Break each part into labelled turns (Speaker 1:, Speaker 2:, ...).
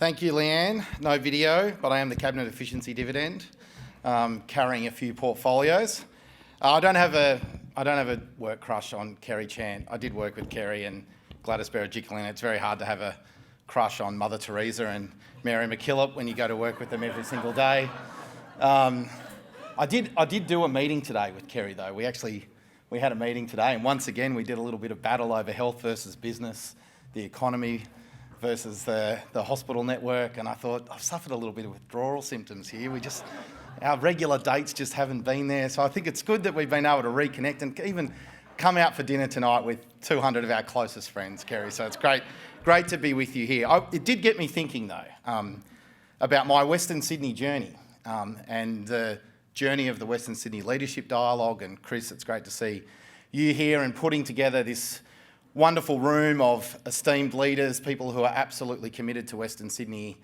Speaker 1: Thank you, Leanne. No video, but I am the Cabinet Efficiency Dividend, carrying a few portfolios. I don't have a work crush on Kerry Chant. I did work with Kerry and Gladys Berejiklian. It's very hard to have a crush on Mother Teresa and Mary MacKillop when you go to work with them every single day. I did do a meeting today with Kerry though. We had a meeting today, and once again we did a little bit of battle over health versus business, the economy versus the hospital network, and I thought, I've suffered a little bit of withdrawal symptoms here. Our regular dates just haven't been there, so I think it's good that we've been able to reconnect and even come out for dinner tonight with 200 of our closest friends, Kerry, so it's great to be with you here. It did get me thinking though, about my Western Sydney journey, and the journey of the Western Sydney Leadership Dialogue, and Chris, it's great to see you here and putting together this wonderful room of esteemed leaders, people who are absolutely committed to Western Sydney,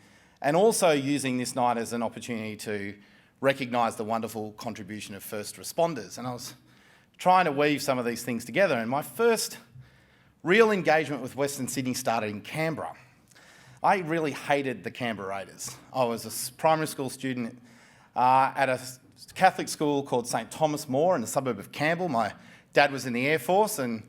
Speaker 1: and also using this night as an opportunity to recognise the wonderful contribution of first responders. And I was trying to weave some of these things together, and my first real engagement with Western Sydney started in Canberra. I really hated the Canberra Raiders. I was a primary school student at a Catholic school called St Thomas More in the suburb of Campbell. My dad was in the Air Force, and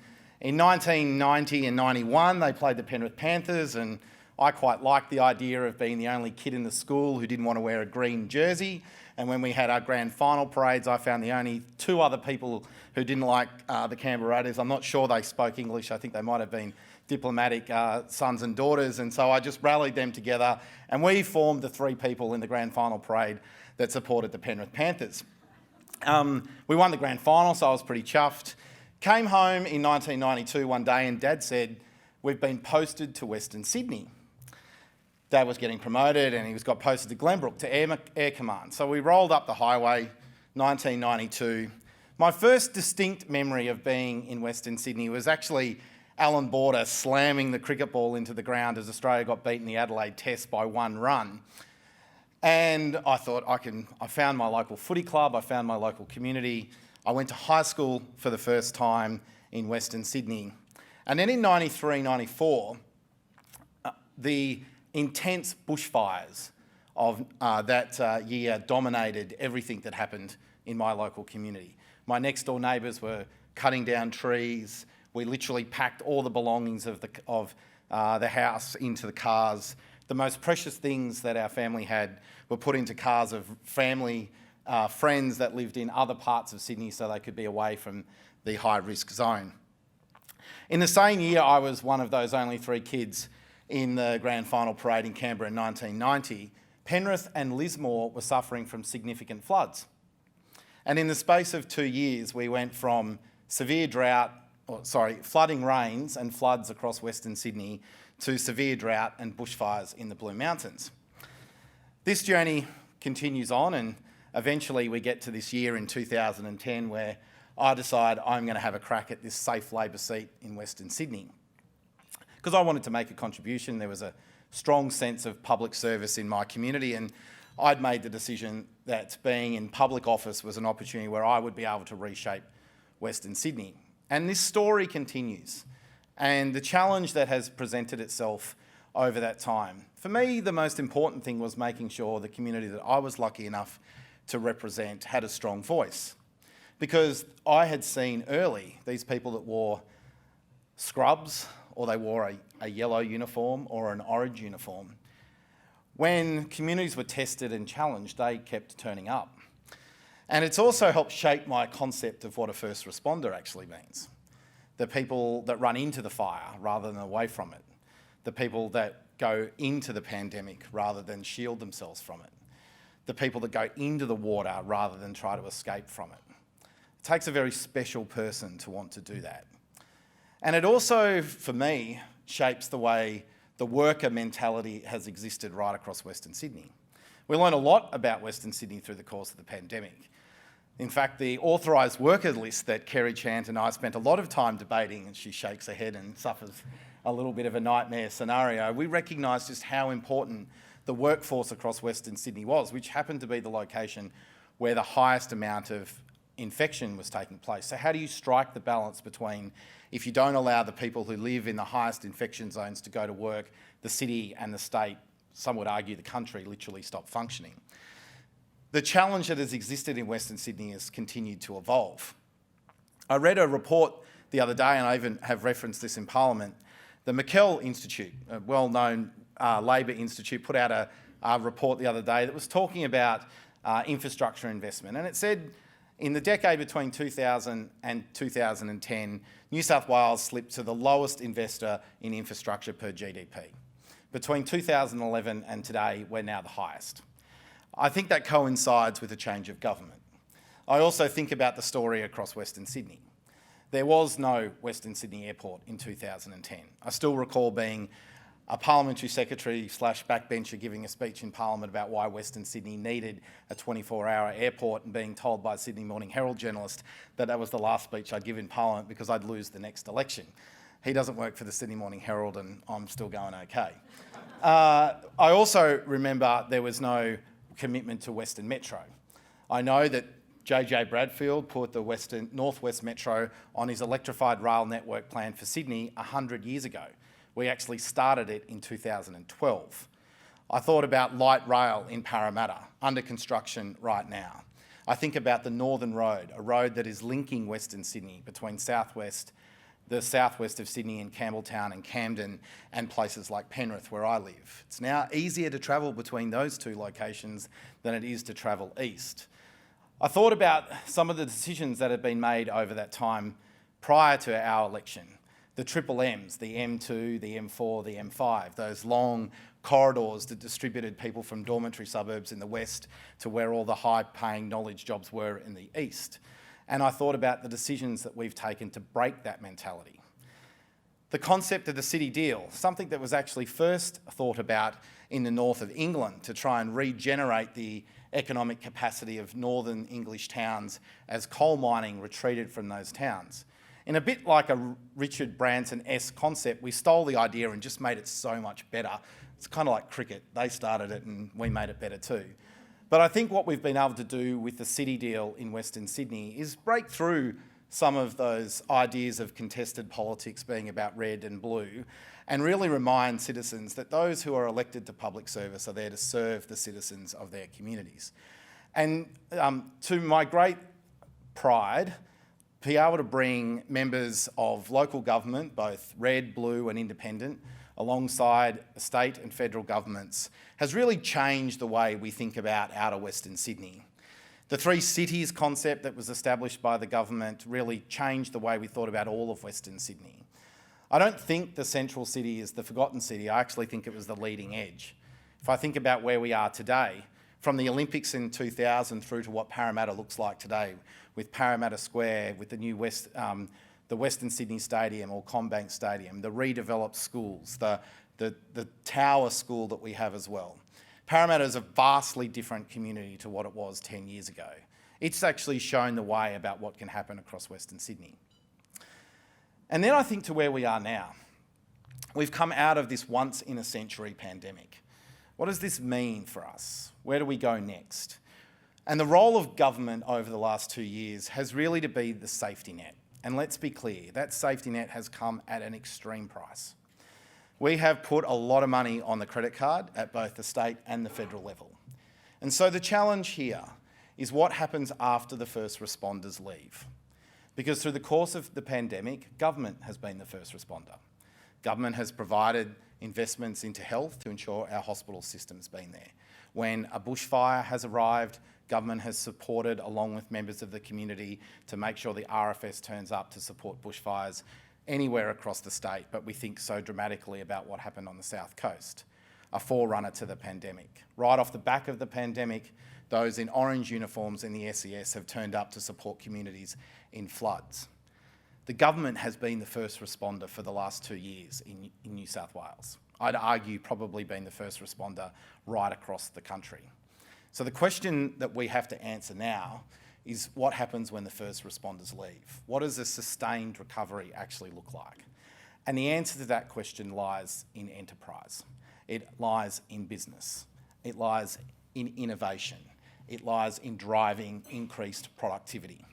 Speaker 1: in 1990 and 91 they played the Penrith Panthers, and I quite liked the idea of being the only kid in the school who didn't want to wear a green jersey. And when we had our grand final parades, I found the only two other people who didn't like the Canberra Raiders. I'm not sure they spoke English. I think they might have been diplomatic sons and daughters. And so I just rallied them together, and we formed the three people in the grand final parade that supported the Penrith Panthers. We won the grand final, so I was pretty chuffed. Came home in 1992 one day, and Dad said, "We've been posted to Western Sydney." Dad was getting promoted, and he got posted to Glenbrook, to Air Command. So we rolled up the highway, 1992. My first distinct memory of being in Western Sydney was actually Alan Border slamming the cricket ball into the ground as Australia got beaten in the Adelaide Test by 1 run. And I thought, I found my local footy club, I found my local community. I went to high school for the first time in Western Sydney. And then in 93, 94, the intense bushfires of that year dominated everything that happened in my local community. My next door neighbours were cutting down trees. We literally packed all the belongings of the house into the cars. The most precious things that our family had were put into cars of family, friends that lived in other parts of Sydney so they could be away from the high-risk zone. In the same year, I was one of those only 3 kids in the grand final parade in Canberra in 1990. Penrith and Lismore were suffering from significant floods. And in the space of 2 years, we went from flooding rains and floods across Western Sydney to severe drought and bushfires in the Blue Mountains. This journey continues on, and eventually we get to this year in 2010 where I decide I'm going to have a crack at this safe Labor seat in Western Sydney. Because I wanted to make a contribution, there was a strong sense of public service in my community, and I'd made the decision that being in public office was an opportunity where I would be able to reshape Western Sydney. And this story continues, and the challenge that has presented itself over that time. For me, the most important thing was making sure the community that I was lucky enough to represent had a strong voice. Because I had seen early these people that wore scrubs, or they wore a yellow uniform or an orange uniform. When communities were tested and challenged, they kept turning up. And it's also helped shape my concept of what a first responder actually means. The people that run into the fire rather than away from it. The people that go into the pandemic rather than shield themselves from it. The people that go into the water rather than try to escape from it. It takes a very special person to want to do that. And it also, for me, shapes the way the worker mentality has existed right across Western Sydney. We learned a lot about Western Sydney through the course of the pandemic. In fact, the authorised worker list that Kerry Chant and I spent a lot of time debating, and she shakes her head and suffers a little bit of a nightmare scenario, we recognised just how important the workforce across Western Sydney was, which happened to be the location where the highest amount of infection was taking place. So how do you strike the balance between, if you don't allow the people who live in the highest infection zones to go to work, the city and the state some would argue the country literally stopped functioning. The challenge that has existed in Western Sydney has continued to evolve. I read a report the other day, and I even have referenced this in Parliament. The McKell Institute, a well-known Labor institute, put out a report the other day that was talking about infrastructure investment. And it said in the decade between 2000 and 2010, New South Wales slipped to the lowest investor in infrastructure per GDP. Between 2011 and today, we're now the highest. I think that coincides with a change of government. I also think about the story across Western Sydney. There was no Western Sydney Airport in 2010. I still recall being a parliamentary secretary / backbencher giving a speech in Parliament about why Western Sydney needed a 24-hour airport and being told by a Sydney Morning Herald journalist that that was the last speech I'd give in Parliament because I'd lose the next election. He doesn't work for the Sydney Morning Herald and I'm still going okay. I also remember there was no commitment to Western Metro. I know that JJ Bradfield put the North West Metro on his electrified rail network plan for Sydney 100 years ago. We actually started it in 2012. I thought about light rail in Parramatta, under construction right now. I think about the Northern Road, a road that is linking Western Sydney between the southwest of Sydney and Campbelltown and Camden and places like Penrith where I live. It's now easier to travel between those two locations than it is to travel east. I thought about some of the decisions that have been made over that time prior to our election. The triple M's, the M2, the M4, the M5, those long corridors that distributed people from dormitory suburbs in the west to where all the high-paying knowledge jobs were in the east. And I thought about the decisions that we've taken to break that mentality. The concept of the city deal, something that was actually first thought about in the north of England to try and regenerate the economic capacity of northern English towns as coal mining retreated from those towns. In a bit like a Richard Branson-esque concept, we stole the idea and just made it so much better. It's kind of like cricket. They started it and we made it better too. But I think what we've been able to do with the city deal in Western Sydney is break through some of those ideas of contested politics being about red and blue and really remind citizens that those who are elected to public service are there to serve the citizens of their communities. And to my great pride, be able to bring members of local government, both red, blue and independent, alongside state and federal governments, has really changed the way we think about outer Western Sydney. The three cities concept that was established by the government really changed the way we thought about all of Western Sydney. I don't think the central city is the forgotten city. I actually think it was the leading edge. If I think about where we are today, from the Olympics in 2000 through to what Parramatta looks like today, with Parramatta Square, with the new the Western Sydney Stadium or Combank Stadium, the redeveloped schools, the tower school that we have as well. Parramatta is a vastly different community to what it was 10 years ago. It's actually shown the way about what can happen across Western Sydney. And then I think to where we are now. We've come out of this once-in-a-century pandemic. What does this mean for us? Where do we go next? And the role of government over the last 2 years has really to be the safety net. And let's be clear, that safety net has come at an extreme price. We have put a lot of money on the credit card at both the state and the federal level. And so the challenge here is what happens after the first responders leave. Because through the course of the pandemic, government has been the first responder. Government has provided investments into health to ensure our hospital system's been there. When a bushfire has arrived, government has supported, along with members of the community, to make sure the RFS turns up to support bushfires anywhere across the state, but we think so dramatically about what happened on the South Coast, a forerunner to the pandemic. Right off the back of the pandemic, those in orange uniforms in the SES have turned up to support communities in floods. The government has been the first responder for the last 2 years in New South Wales. I'd argue probably been the first responder right across the country. So the question that we have to answer now is what happens when the first responders leave? What does a sustained recovery actually look like? And the answer to that question lies in enterprise. It lies in business. It lies in innovation. It lies in driving increased productivity.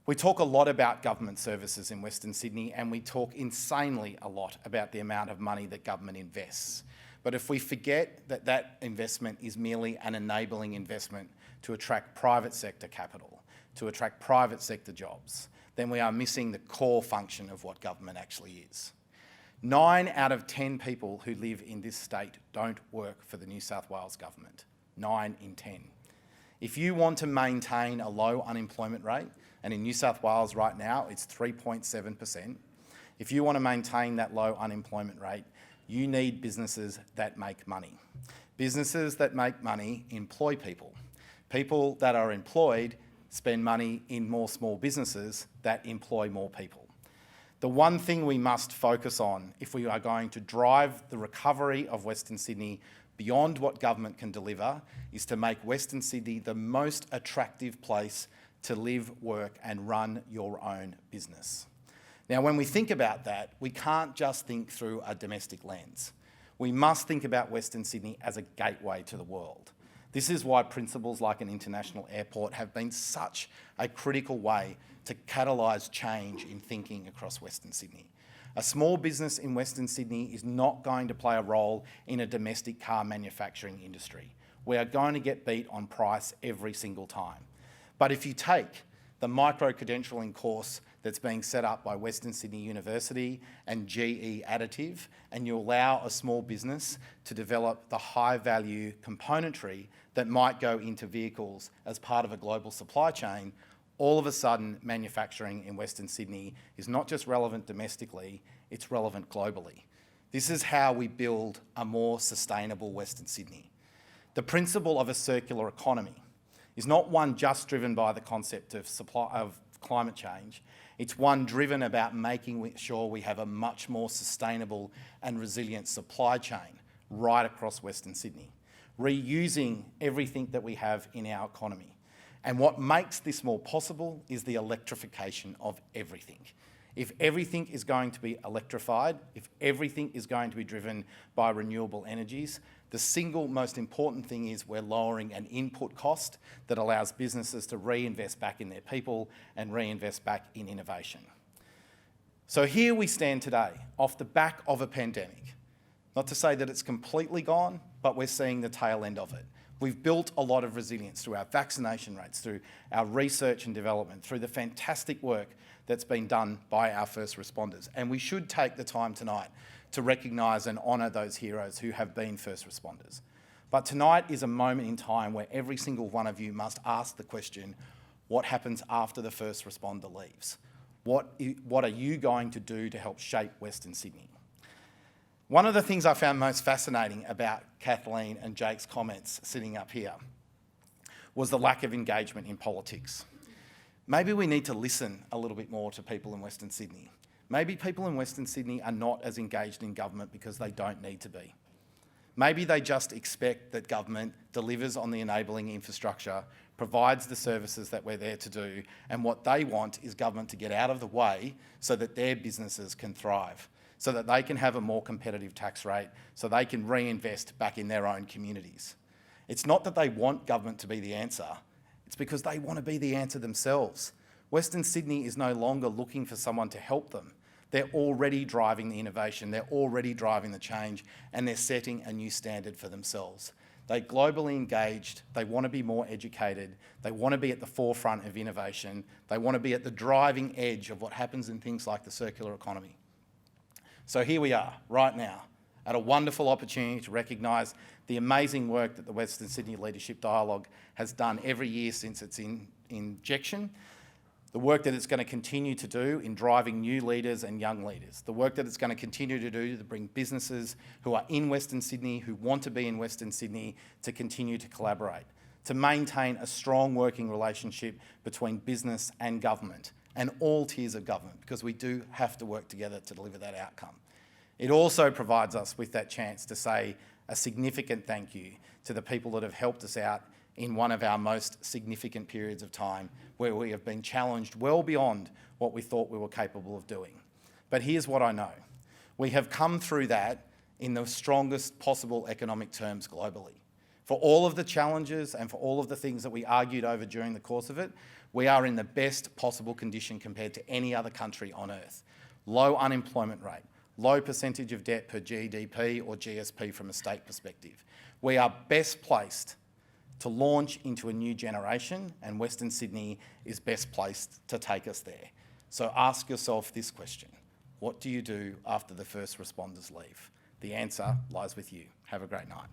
Speaker 1: We talk a lot about government services in Western Sydney, and we talk insanely a lot about the amount of money that government invests. But if we forget that that investment is merely an enabling investment to attract private sector capital, to attract private sector jobs, then we are missing the core function of what government actually is. 9 out of 10 people who live in this state don't work for the New South Wales government. 9 in 10. If you want to maintain a low unemployment rate, and in New South Wales right now it's 3.7%, if you want to maintain that low unemployment rate, you need businesses that make money. Businesses that make money employ people. People that are employed spend money in more small businesses that employ more people. The one thing we must focus on if we are going to drive the recovery of Western Sydney beyond what government can deliver is to make Western Sydney the most attractive place to live, work and run your own business. Now, when we think about that, we can't just think through a domestic lens. We must think about Western Sydney as a gateway to the world. This is why principles like an international airport have been such a critical way to catalyse change in thinking across Western Sydney. A small business in Western Sydney is not going to play a role in a domestic car manufacturing industry. We are going to get beat on price every single time. But if you take the micro-credentialing course that's being set up by Western Sydney University and GE Additive, and you allow a small business to develop the high-value componentry that might go into vehicles as part of a global supply chain, all of a sudden manufacturing in Western Sydney is not just relevant domestically, it's relevant globally. This is how we build a more sustainable Western Sydney. The principle of a circular economy is not one just driven by the concept of climate change. It's one driven about making sure we have a much more sustainable and resilient supply chain right across Western Sydney, reusing everything that we have in our economy. And what makes this more possible is the electrification of everything. If everything is going to be electrified, if everything is going to be driven by renewable energies, the single most important thing is we're lowering an input cost that allows businesses to reinvest back in their people and reinvest back in innovation. So here we stand today, off the back of a pandemic. Not to say that it's completely gone, but we're seeing the tail end of it. We've built a lot of resilience through our vaccination rates, through our research and development, through the fantastic work that's been done by our first responders. And we should take the time tonight to recognise and honour those heroes who have been first responders. But tonight is a moment in time where every single one of you must ask the question, what happens after the first responder leaves? What are you going to do to help shape Western Sydney? One of the things I found most fascinating about Kathleen and Jake's comments sitting up here was the lack of engagement in politics. Maybe we need to listen a little bit more to people in Western Sydney. Maybe people in Western Sydney are not as engaged in government because they don't need to be. Maybe they just expect that government delivers on the enabling infrastructure, provides the services that we're there to do, and what they want is government to get out of the way so that their businesses can thrive, so that they can have a more competitive tax rate, so they can reinvest back in their own communities. It's not that they want government to be the answer, it's because they want to be the answer themselves. Western Sydney is no longer looking for someone to help them. They're already driving the innovation, they're already driving the change, and they're setting a new standard for themselves. They're globally engaged, they want to be more educated, they want to be at the forefront of innovation, they want to be at the driving edge of what happens in things like the circular economy. So here we are, right now, at a wonderful opportunity to recognise the amazing work that the Western Sydney Leadership Dialogue has done every year since its injection, the work that it's going to continue to do in driving new leaders and young leaders, the work that it's going to continue to do to bring businesses who are in Western Sydney, who want to be in Western Sydney, to continue to collaborate, to maintain a strong working relationship between business and government, and all tiers of government, because we do have to work together to deliver that outcome. It also provides us with that chance to say a significant thank you to the people that have helped us out in one of our most significant periods of time where we have been challenged well beyond what we thought we were capable of doing. But here's what I know. We have come through that in the strongest possible economic terms globally. For all of the challenges and for all of the things that we argued over during the course of it, we are in the best possible condition compared to any other country on earth. Low unemployment rate, low percentage of debt per GDP or GSP from a state perspective. We are best placed to launch into a new generation, and Western Sydney is best placed to take us there. So ask yourself this question: what do you do after the first responders leave? The answer lies with you. Have a great night.